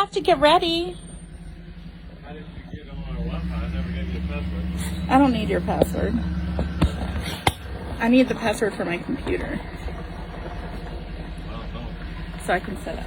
have to get ready. How did you get on our Wi-Fi? I never gave you a password. I don't need your password. I need the password for my computer Well, no. so I can set up.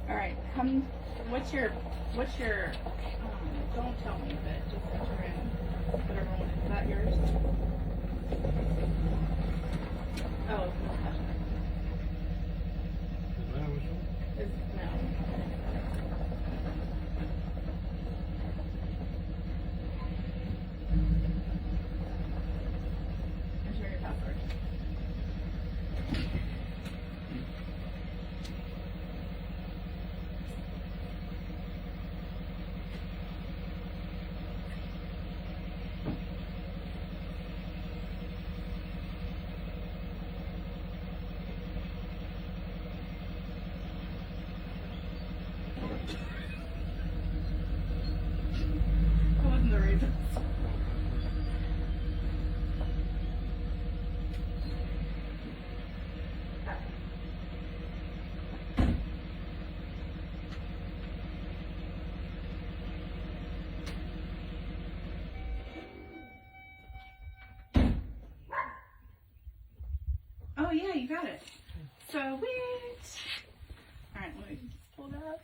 All right, come. What's your? Don't tell me, but just enter in whatever one. Is that yours? Oh, Is that which one? it's no. Enter your password. That wasn't the reason. Oh yeah, you got it. Sweet. All right, let me just pull that up.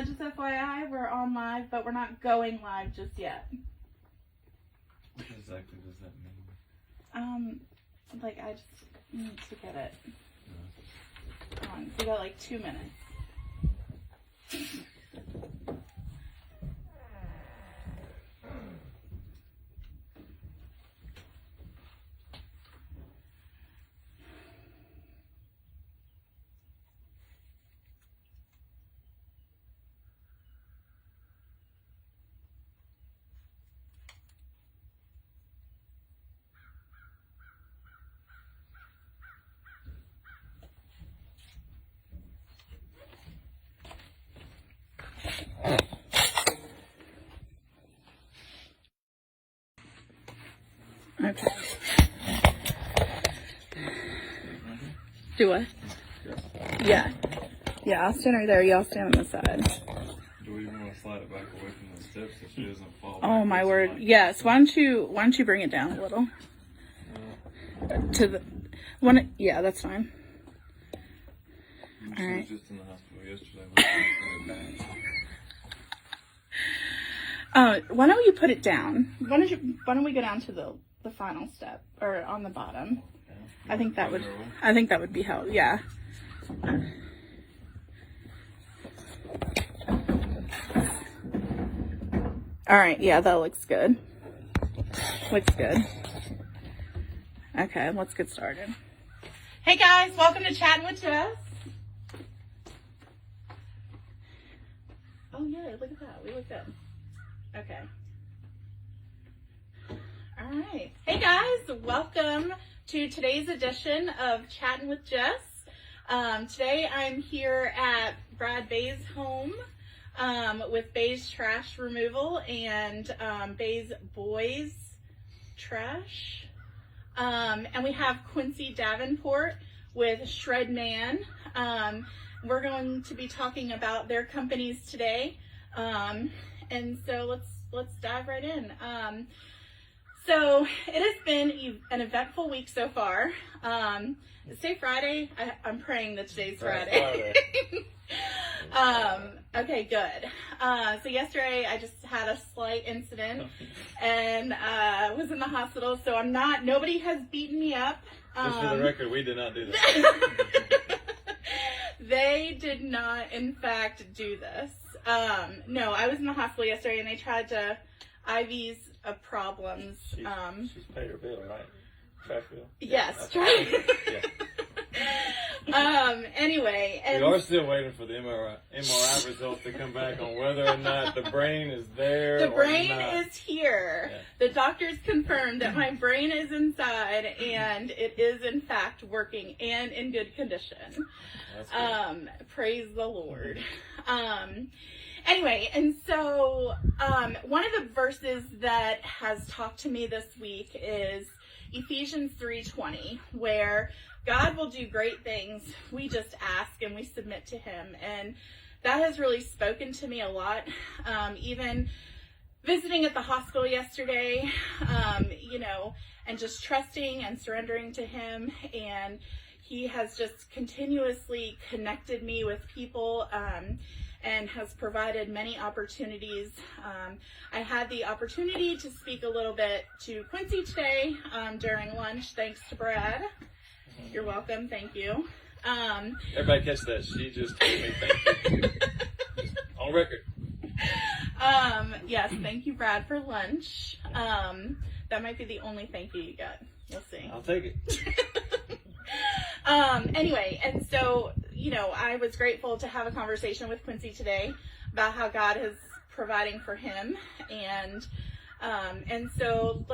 Just FYI, we're on live, but we're not going live just yet. What exactly does that mean? Like I just need to get it on. We got like 2 minutes. Okay. Do what? Yeah. Yeah, I'll stand right there. Y'all stand on the side. Do we even want to slide it back away from the steps so she doesn't fall? Oh my word. Yes. Why don't you bring it down a little? To the one. Yeah, that's fine. She All right. was just in the hospital yesterday. Why don't you put it down? Why don't we go down to the final step or on the bottom? I think that would be helpful. Yeah. All right. Yeah, that looks good. Looks good. Okay, let's get started. Hey guys, welcome to Chatting with Jess. Oh yeah, look at that. We look good. Okay. All right. Hey guys, welcome to today's edition of Chatting with Jess. Today I'm here at Brad Bays' home with Bays Trash Removal and Bays Boys Trash. And we have Quincy Davenport with Shred Man. We're going to be talking about their companies today. And so let's dive right in. So it has been an eventful week so far. Say Friday. I'm praying that today's Friday. Okay, good. So yesterday I just had a slight incident and was in the hospital. So nobody has beaten me up. Just for the record, we did not do that. They did not, in fact, do this. No, I was in the hospital yesterday and they tried to IVs of problems. She's paid her bill, right? Trash bill? Yes, Yeah. Anyway. We are still waiting for the MRI results to come back on whether or not the brain is there. The or brain not. is here. Yeah. The doctors confirmed that my brain is inside and it is in fact working and in good condition. Praise the Lord. Anyway, and so one of the verses that has talked to me this week is Ephesians 3:20, where God will do great things. We just ask and we submit to him. And that has really spoken to me a lot. Even visiting at the hospital yesterday, and just trusting and surrendering to him. And he has just continuously connected me with people and has provided many opportunities. I had the opportunity to speak a little bit to Quincy today during lunch, thanks to Brad. You're welcome. Thank you. Everybody catch that. She just told me thank you. On record. Yes, thank you, Brad, for lunch. That might be the only thank you you get. We'll see. I'll take it. Anyway, and so, I was grateful to have a conversation with Quincy today about how God is providing for him. And so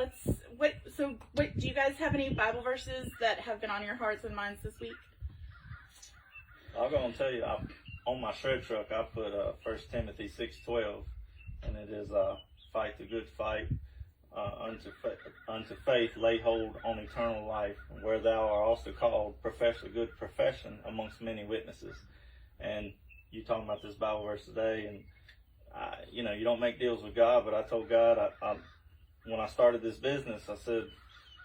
do you guys have any Bible verses that have been on your hearts and minds this week? I'll go and tell you, on my shred truck, I put 1 Timothy 6:12, and it is, fight the good fight, unto faith, lay hold on eternal life, where thou art also called, profess a good profession amongst many witnesses. And you talking about this Bible verse today, and you don't make deals with God, but I told God, when I started this business, I said,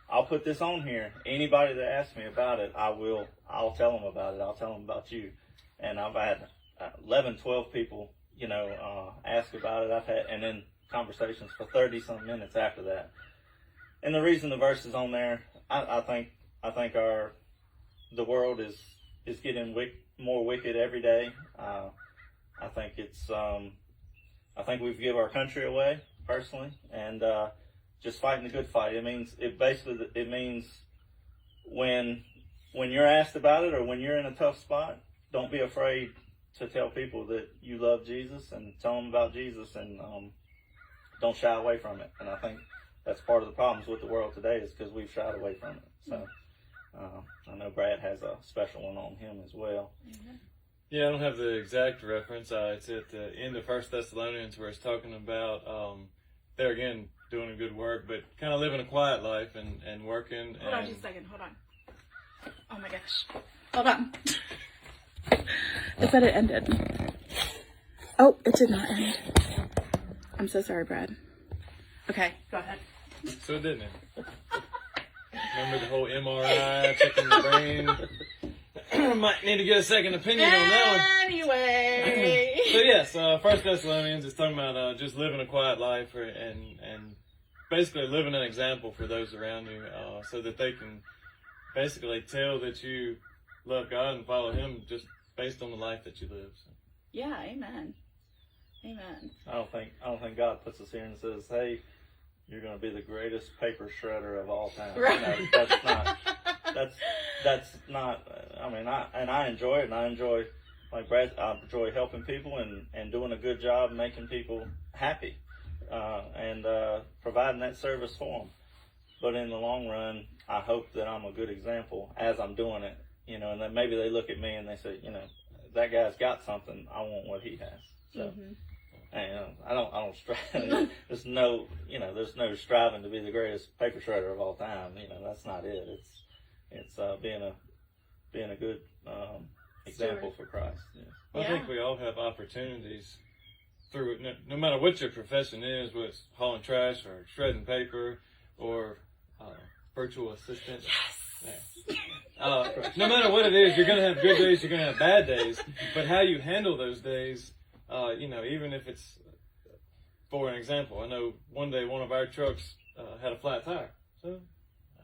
I'll put this on here. Anybody that asks me about it, I'll tell them about it. I'll tell them about you. And I've had 11, 12 people, ask about it. And then conversations for 30 some minutes after that. And the reason the verse is on there, I think the world is getting more wicked every day. I think I think we've given our country away personally, and just fighting the good fight. It means when you're asked about it or when you're in a tough spot, don't be afraid to tell people that you love Jesus and tell them about Jesus, and don't shy away from it. And I think that's part of the problems with the world today is because we've shied away from it. So I know Brad has a special one on him as well. Mm-hmm. Yeah, I don't have the exact reference. It's at the end of 1 Thessalonians where it's talking about, there again, doing a good work, but kind of living a quiet life and working. Hold on just a second. Hold on. Oh my gosh. Hold on. It said it ended. Oh, it did not end. I'm so sorry, Brad. Okay, go ahead. So it didn't end. Remember the whole MRI, checking the brain? Might need to get a second opinion on that one. Anyway. So yes, 1 Thessalonians is talking about just living a quiet life and basically living an example for those around you, so that they can basically tell that you love God and follow Him just based on the life that you live. So. Yeah, amen. Amen. I don't think God puts us here and says, "Hey, you're going to be the greatest paper shredder of all time." Right. That's not. I mean, I enjoy it, and I enjoy, like Brad, I enjoy helping people and doing a good job, making people happy, and providing that service for them. But in the long run, I hope that I'm a good example as I'm doing it, and then maybe they look at me and they say, that guy's got something. I want what he has. So. Mm-hmm. And I don't strive. There's no striving to be the greatest paper shredder of all time. That's not it. It's being a good example for Christ. Yeah. Well, I think we all have opportunities through it, no matter what your profession is, whether it's hauling trash or shredding paper or virtual assistant. Yes. No matter what it is, you're going to have good days, you're going to have bad days. But how you handle those days, even if it's, for an example, I know one day one of our trucks had a flat tire. So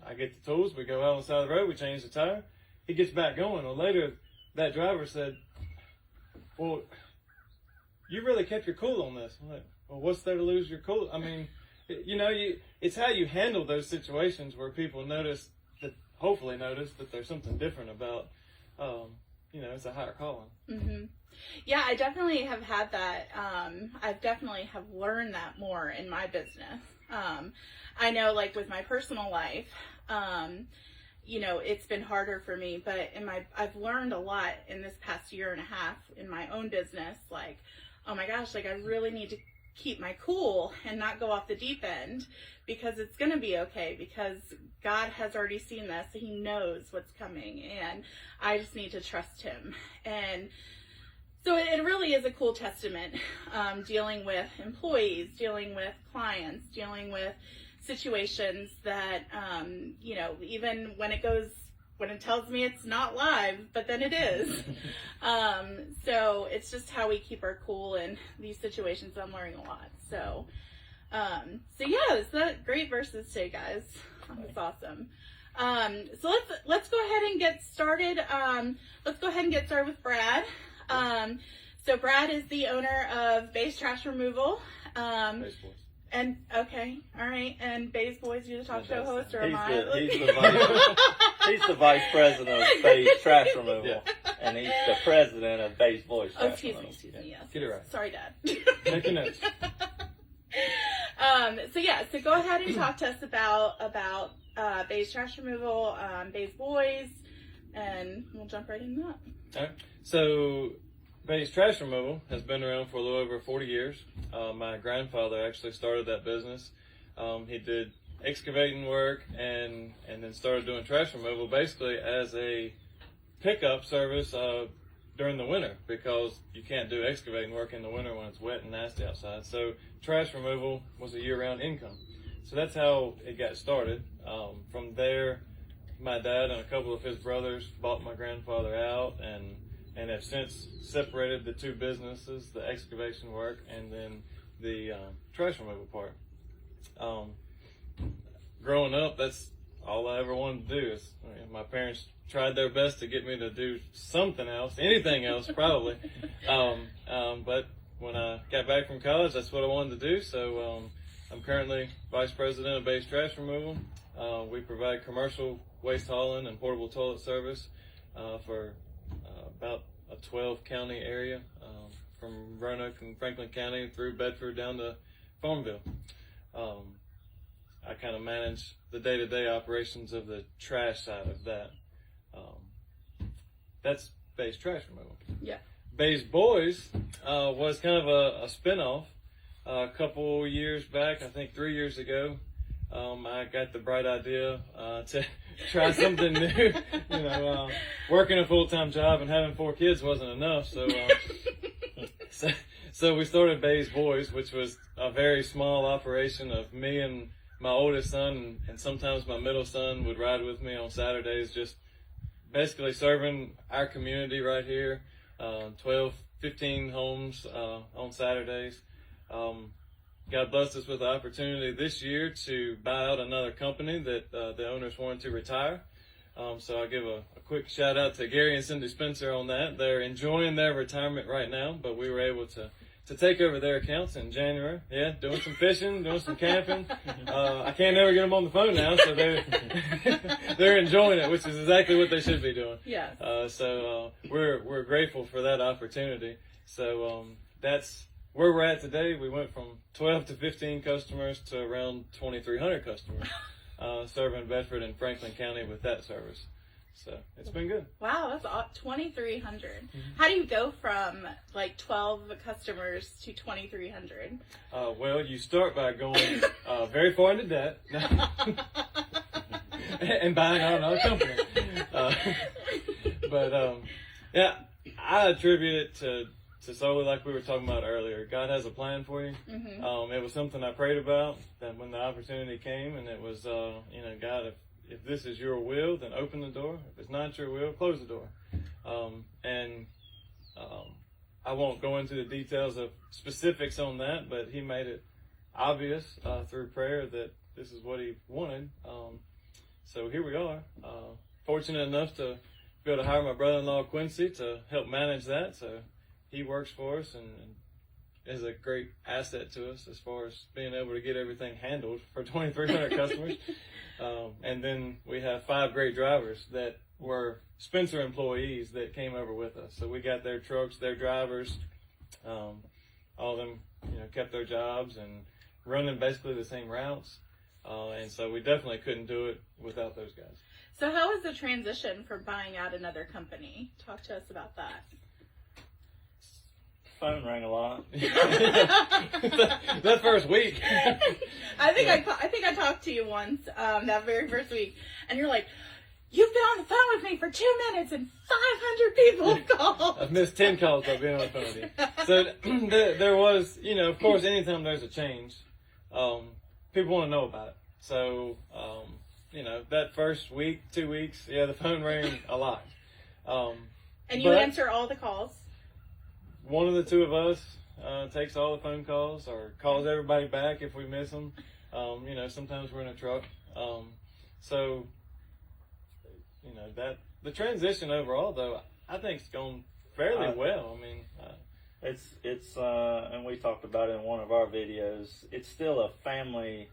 I get the tools, we go out on the side of the road, we change the tire. He gets back going. Well, later, that driver said, well, you really kept your cool on this. I'm like, well, what's there to lose your cool? I mean, it's how you handle those situations where people hopefully notice that there's something different about, it's a higher calling. Mm-hmm. Yeah, I definitely have had that. I've definitely have learned that more in my business. I know, like with my personal life, it's been harder for me, but I've learned a lot in this past year and a half in my own business. Like, oh my gosh, like I really need to keep my cool and not go off the deep end, because it's going to be okay, because God has already seen this. He knows what's coming, and I just need to trust him. And so it really is a cool testament, dealing with employees, dealing with clients, dealing with situations that, even when it tells me it's not live, but then it is. So it's just how we keep our cool in these situations. I'm learning a lot. So yeah, it's that great verses today, guys. That's awesome. So let's go ahead and get started. Let's go ahead and get started with Brad. So Brad is the owner of Bays Trash Removal. Bays Boys. And okay, all right. And Bays Boys, you the talk show host, or am I? He's the vice president of Bays Trash Removal, and he's the president of Bays Boys Trash Removal. Excuse me, yes. Get it right. Sorry, Dad. Make a note. So go ahead and talk to us about Bays Trash Removal, Bays Boys, and we'll jump right into that. All right. So Bays Trash Removal has been around for a little over 40 years. My grandfather actually started that business. He did excavating work and then started doing trash removal basically as a pickup service during the winter, because you can't do excavating work in the winter when it's wet and nasty outside. So trash removal was a year-round income. So that's how it got started. From there, my dad and a couple of his brothers bought my grandfather out and have since separated the two businesses, the excavation work and then the trash removal part. Growing up, that's all I ever wanted to do. My parents tried their best to get me to do something else, anything else probably. But when I got back from college, that's what I wanted to do. So I'm currently vice president of Bays Trash Removal. We provide commercial waste hauling and portable toilet service for about a 12 county area, from Roanoke and Franklin County through Bedford down to Farmville. I kind of manage the day-to-day operations of the trash side of that. That's Bays Trash Removal. Yeah. Bays Boys was kind of a spinoff. A couple years back, I think 3 years ago, I got the bright idea to try something new. Working a full-time job and having 4 kids wasn't enough, so we started Bays Boys, which was a very small operation of me and my oldest son, and sometimes my middle son would ride with me on Saturdays, just basically serving our community right here, 12, 15 homes on Saturdays. God blessed us with the opportunity this year to buy out another company that the owners wanted to retire. So I'll give a quick shout out to Gary and Cindy Spencer on that. They're enjoying their retirement right now, but we were able to take over their accounts in January. Yeah, doing some fishing, doing some camping. I can't never get them on the phone now, so they're enjoying it, which is exactly what they should be doing. Yes. So we're grateful for that opportunity. So that's where we're at today. We went from 12 to 15 customers to around 2,300 customers, serving Bedford and Franklin County with that service. So it's been good. Wow, that's 2,300. Mm-hmm. How do you go from like 12 customers to 2,300? Well, you start by going very far into debt and buying out another company. Yeah, I attribute it to solely like we were talking about earlier. God has a plan for you. Mm-hmm. It was something I prayed about, that when the opportunity came, and it was, God, if this is your will, then open the door. If it's not your will, close the door. I won't go into the details of specifics on that, but he made it obvious through prayer that this is what he wanted. So here we are. Fortunate enough to be able to hire my brother-in-law Quincy to help manage that. So he works for us and is a great asset to us as far as being able to get everything handled for 2,300 customers. And then we have 5 great drivers that were Spencer employees that came over with us. So we got their trucks, their drivers, all of them, kept their jobs and running basically the same routes. And so we definitely couldn't do it without those guys. So how was the transition from buying out another company? Talk to us about that. Phone rang a lot. that first week. I think I talked to you once that very first week, and you're like, "You've been on the phone with me for 2 minutes, and 500 people have called." I've missed 10 calls by being on the phone with you. So there was, of course, anytime there's a change, people want to know about it. So, that first week, 2 weeks, the phone rang a lot. And you answer all the calls? One of the two of us takes all the phone calls or calls everybody back if we miss them. Sometimes we're in a truck. That the transition overall, though, I think it's gone fairly well. I mean, it's and we talked about it in one of our videos. It's still a family,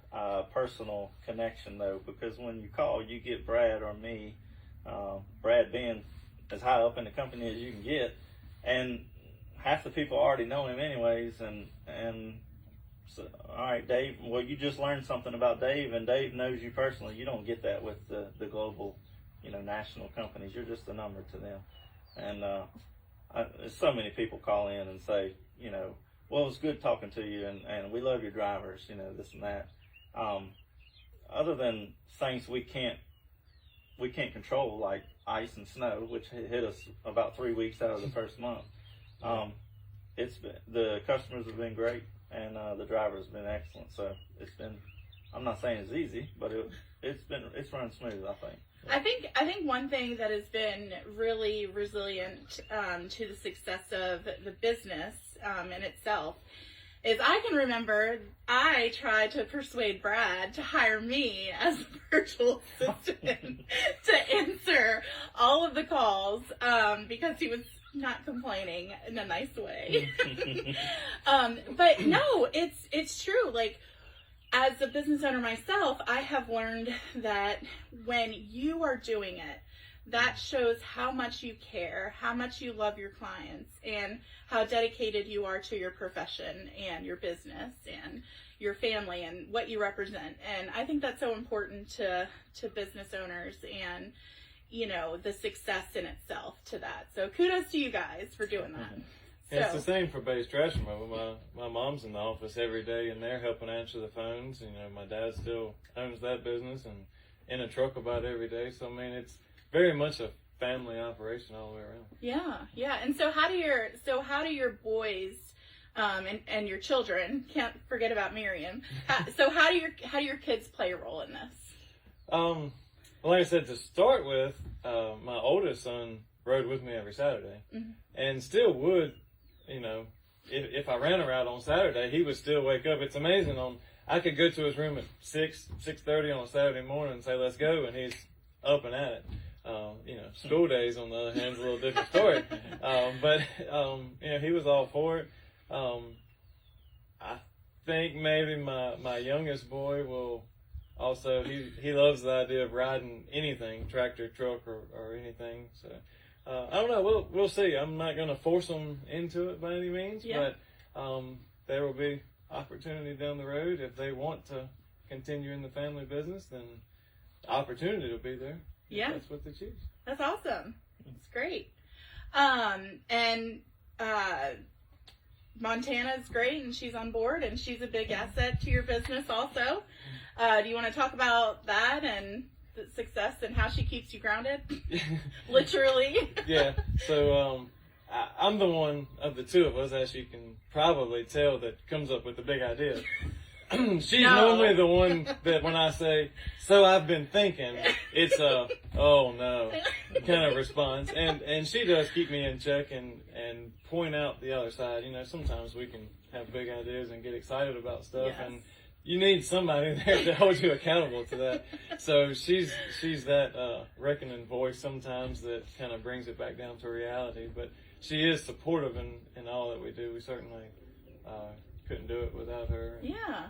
personal connection, though, because when you call, you get Brad or me. Brad being as high up in the company as you can get, and half the people already know him anyways, and so, all right, Dave, well, you just learned something about Dave, and Dave knows you personally. You don't get that with the global, national companies. You're just a number to them. And so many people call in and say, well, it was good talking to you, and we love your drivers, this and that. Other than things we can't control, like ice and snow, which hit us about 3 weeks out of the first month. The customers have been great, and the drivers have been excellent. So it's been, I'm not saying it's easy, but it's run smooth, I think. I think one thing that has been really resilient to the success of the business in itself is I can remember I tried to persuade Brad to hire me as a virtual assistant to answer all of the calls because he was not complaining in a nice way. But no, it's true. Like, as a business owner myself, I have learned that when you are doing it, that shows how much you care, how much you love your clients, and how dedicated you are to your profession and your business and your family and what you represent. And I think that's so important to business owners and, the success in itself to that. So kudos to you guys for doing that. Yeah, it's the same for Bays Trash Removal. My mom's in the office every day, and they're helping answer the phones. My dad still owns that business and in a truck about every day. So, I mean, it's very much a family operation all the way around. Yeah. And so how do your boys and your children, can't forget about Miriam. How do your kids play a role in this? Well, like I said, to start with, my oldest son rode with me every Saturday, and still would. If I ran a route on Saturday, he would still wake up. It's amazing. I could go to his room at 6:30 on a Saturday morning and say, "Let's go," and he's up and at it. School days, on the other hand, is a little different story. But he was all for it. I think maybe my youngest boy will also, he loves the idea of riding anything, tractor, truck, or anything. So I don't know. We'll see. I'm not going to force them into it by any means, but there will be opportunity down the road. If they want to continue in the family business, then the opportunity will be there. Yeah. That's what they choose. That's awesome. It's great. Montana's great, and she's on board, and she's a big asset to your business also. Do you want to talk about that and the success and how she keeps you grounded? Literally. Yeah. So I'm the one of the two of us, as you can probably tell, that comes up with the big idea. she's No. normally the one that when I say, so I've been thinking, it's a, oh no, kind of response. And she does keep me in check and point out the other side. You know, sometimes we can have big ideas and get excited about stuff, Yes. and you need somebody there to hold you accountable to that. So she's that reckoning voice sometimes that kind of brings it back down to reality. But she is supportive in all that we do. We certainly couldn't do it without her. Yeah,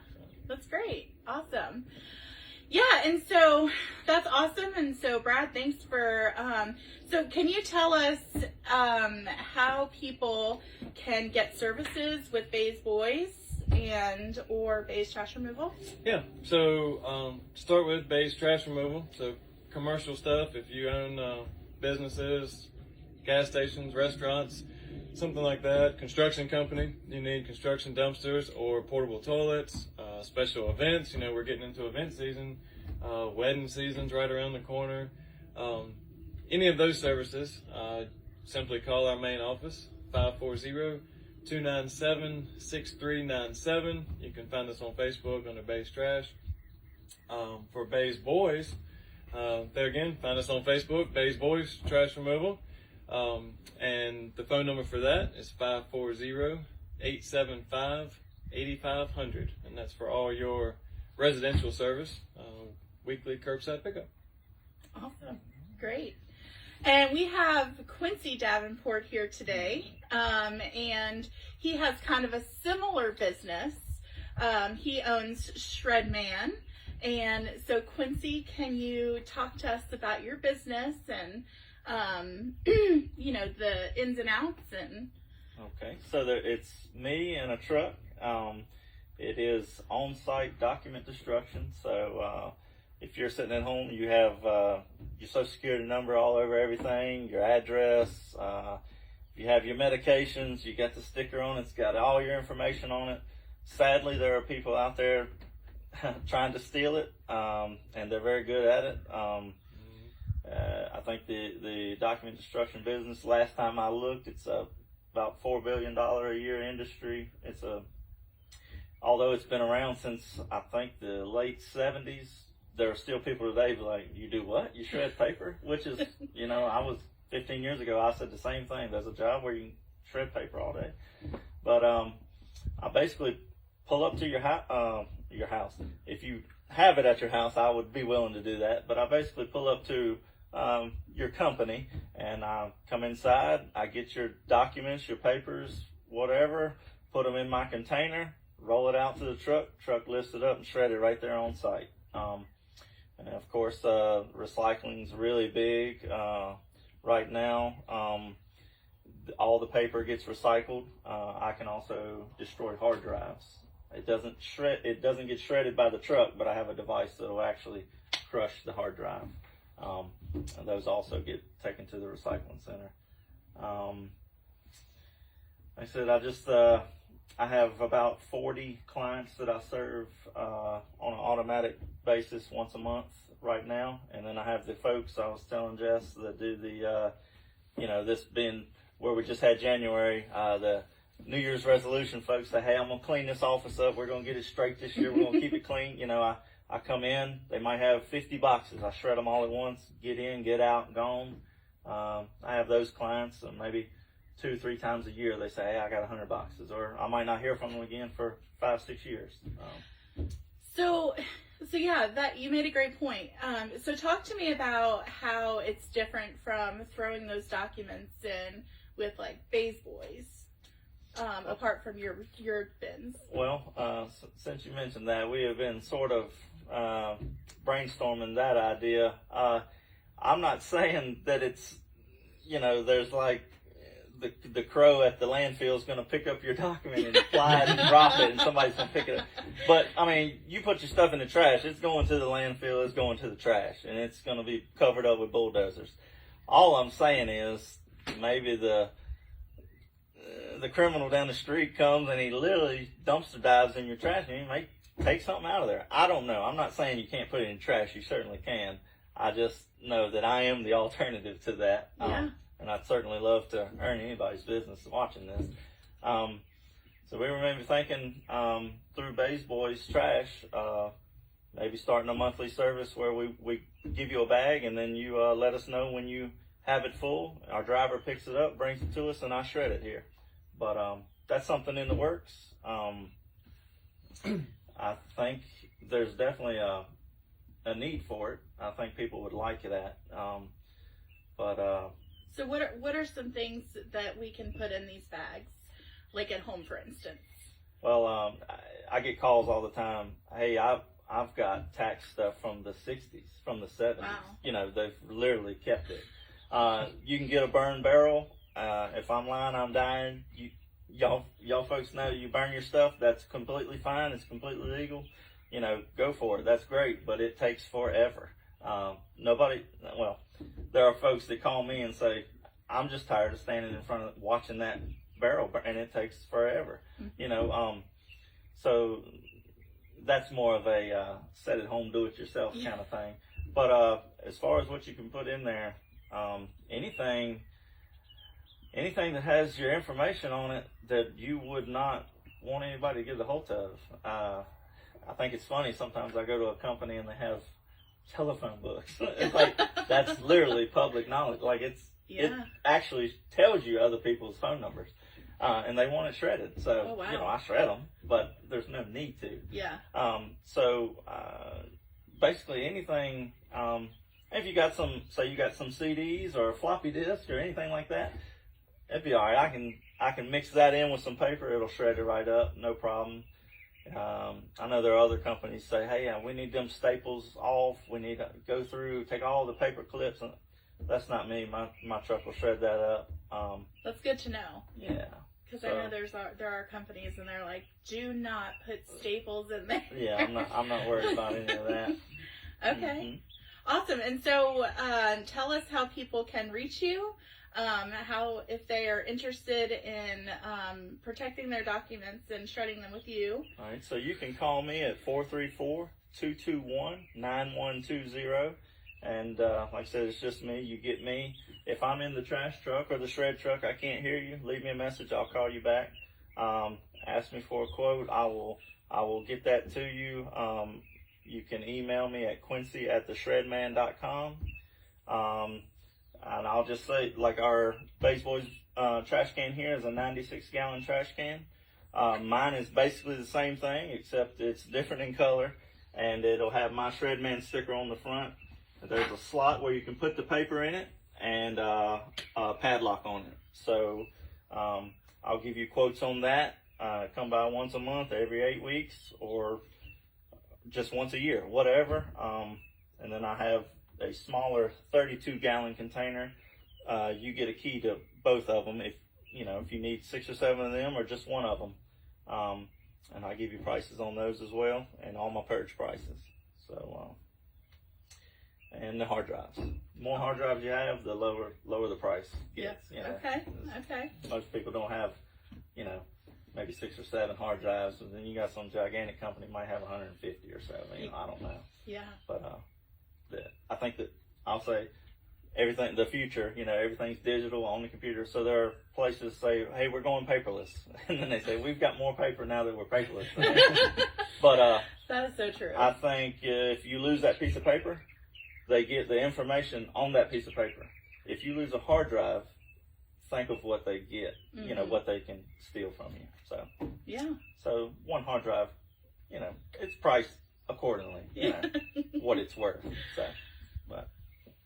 that's great. Awesome. Yeah, and so that's awesome. And so, Brad, thanks for. So, can you tell us how people can get services with Bays Boys and or Bays Trash Removal? Yeah. So start with Bays Trash Removal. So commercial stuff. If you own businesses, gas stations, restaurants, something like that, construction company, you need construction dumpsters or portable toilets, special events. You know, we're getting into event season, wedding season's right around the corner. Any of those services, simply call our main office, 540-297-6397. You can find us on Facebook under Bays Trash. For Bays Boys, there again, find us on Facebook, Bays Boys Trash Removal. And the phone number for that is 540-875-8500. And that's for all your residential service, weekly curbside pickup. Awesome. Great. And we have Quincy Davenport here today. And he has kind of a similar business. He owns Shred Man. And so, Quincy, can you talk to us about your business and you know, the ins and outs? And Okay, so it's me and a truck. It is on-site document destruction. So if you're sitting at home, you have your social security number all over everything, your address. You have your medications. You got the sticker on it. It's got all your information on it. Sadly, there are people out there trying to steal it, and they're very good at it. I think the document destruction business, last time I looked, it's about $4 billion a year industry. Although it's been around since I think the late 70s, there are still people today who are like, you do what? You shred paper? Which is, you know, I was 15 years ago, I said the same thing. There's a job where you can shred paper all day. But I basically pull up to your house. If you have it at your house, I would be willing to do that. But I basically pull up to your company, and I come inside. I get your documents, your papers, whatever, put them in my container, roll it out to the truck lifts it up and shred it right there on site. And of course, recycling's really big right now. All the paper gets recycled. I can also destroy hard drives. It doesn't get shredded by the truck, but I have a device that will actually crush the hard drive. And those also get taken to the recycling center. Like I said, I have about 40 clients that I serve on an automatic basis once a month right now. And then I have the folks I was telling Jess that do the, this being where we just had January, the New Year's resolution folks say, hey, I'm going to clean this office up. We're going to get it straight this year. We're going to keep it clean. You know, I come in, they might have 50 boxes. I shred them all at once, get in, get out, gone. I have those clients, and maybe 2-3 times a year they say, hey, I got 100 boxes, or I might not hear from them again for 5-6 years. So yeah, that you made a great point. So talk to me about how it's different from throwing those documents in with like Bays Boys, apart from your bins. Well, since you mentioned that, we have been sort of brainstorming that idea. I'm not saying that it's, there's like the crow at the landfill is going to pick up your document and fly it and drop it and somebody's going to pick it up. But, I mean, you put your stuff in the trash, it's going to the landfill, it's going to the trash, and it's going to be covered up with bulldozers. All I'm saying is maybe the criminal down the street comes and he literally dumpster dives in your trash and he may take something out of there. I don't know. I'm not saying you can't put it in trash. You certainly can. I just know that I am the alternative to that. Yeah. And I'd certainly love to earn anybody's business watching this. So we were maybe thinking through Bays Boys Trash, maybe starting a monthly service where we give you a bag and then you let us know when you have it full. Our driver picks it up, brings it to us, and I shred it here. But that's something in the works. I think there's definitely a need for it. I think people would like that. So what are some things that we can put in these bags, like at home, for instance? Well, I get calls all the time. Hey, I've got tax stuff from the 60s, from the 70s. Wow. You know, they've literally kept it. You can get a burned barrel. If I'm lying, I'm dying. Y'all folks know you burn your stuff. That's completely fine. It's completely legal. You know, go for it. That's great, but it takes forever. There are folks that call me and say, I'm just tired of standing in front of watching that barrel, and it takes forever. You know, so that's more of a set at home, do it yourself kind of thing. But as far as what you can put in there, anything that has your information on it that you would not want anybody to get a hold of. I think it's funny, sometimes I go to a company and they have telephone books. It's like, that's literally public knowledge. Like it actually tells you other people's phone numbers. And they want it shredded. So, you know, I shred them, but there's no need to. Yeah. Basically anything, if you got some CDs or a floppy disk or anything like that, it'd be all right. I can mix that in with some paper. It'll shred it right up, no problem. I know there are other companies say, hey, we need them staples off. We need to go through, take all the paper clips. And that's not me. My truck will shred that up. That's good to know. Yeah. Because I know there are companies and they're like, do not put staples in there. Yeah, I'm not worried about any of that. Okay. Awesome. And so tell us how people can reach you, if they are interested in protecting their documents and shredding them with you. All right. So you can call me at 434-221-9120. And like I said, it's just me. You get me. If I'm in the trash truck or the shred truck, I can't hear you, leave me a message. I'll call you back. Ask me for a quote. I will get that to you. You can email me at quincy@theshredman.com. And I'll just say, like, our Bays Boys trash can here is a 96-gallon trash can. Mine is basically the same thing, except it's different in color. And it'll have my Shredman sticker on the front. There's a slot where you can put the paper in it and a padlock on it. So I'll give you quotes on that. Come by once a month, every 8 weeks, or just once a year, whatever. And then I have a smaller 32-gallon container. You get a key to both of them if you need 6 or 7 of them or just one of them. And I give you prices on those as well, and all my purge prices. So and the hard drives. The more hard drives you have, the lower the price gets. Okay. Most people don't have, maybe 6 or 7 hard drives, and then you got some gigantic company might have 150 or so. I don't know. Yeah. But I think that I'll say everything, the future, everything's digital on the computer. So there are places that say, hey, we're going paperless. And then they say, we've got more paper now that we're paperless. But that is so true. I think if you lose that piece of paper, they get the information on that piece of paper. If you lose a hard drive, think of what they get, what they can steal from you. So, yeah. So one hard drive, it's priced accordingly, what it's worth. So, but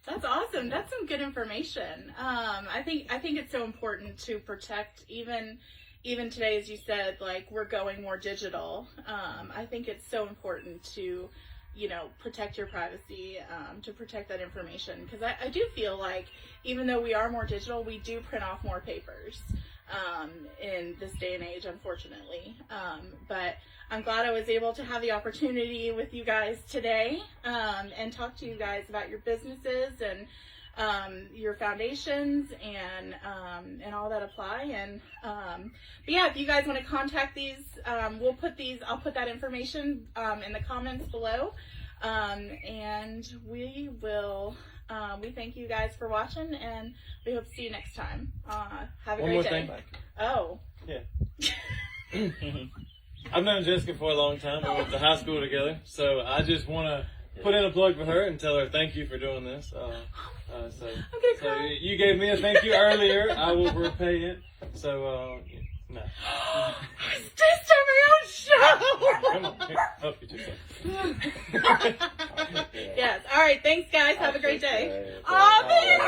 that's awesome. That's some good information. I think it's so important to protect even today, as you said, like we're going more digital. I think it's so important to protect your privacy, to protect that information. Because I do feel like even though we are more digital, we do print off more papers in this day and age, unfortunately. But I'm glad I was able to have the opportunity with you guys today and talk to you guys about your businesses and your foundations and all that apply. And but yeah, if you guys want to contact these, I'll put that information in the comments below. And we will we thank you guys for watching, and we hope to see you next time. Have a great day. One more thing. Oh. Yeah. I've known Jessica for a long time. We went to high school together, so I just want to put in a plug for her and tell her thank you for doing this. So you gave me a thank you earlier. I will repay it. So, no. Just on my own show. Come on, here, help you too. Yes. All right. Thanks, guys. Have a great day. Oh, man.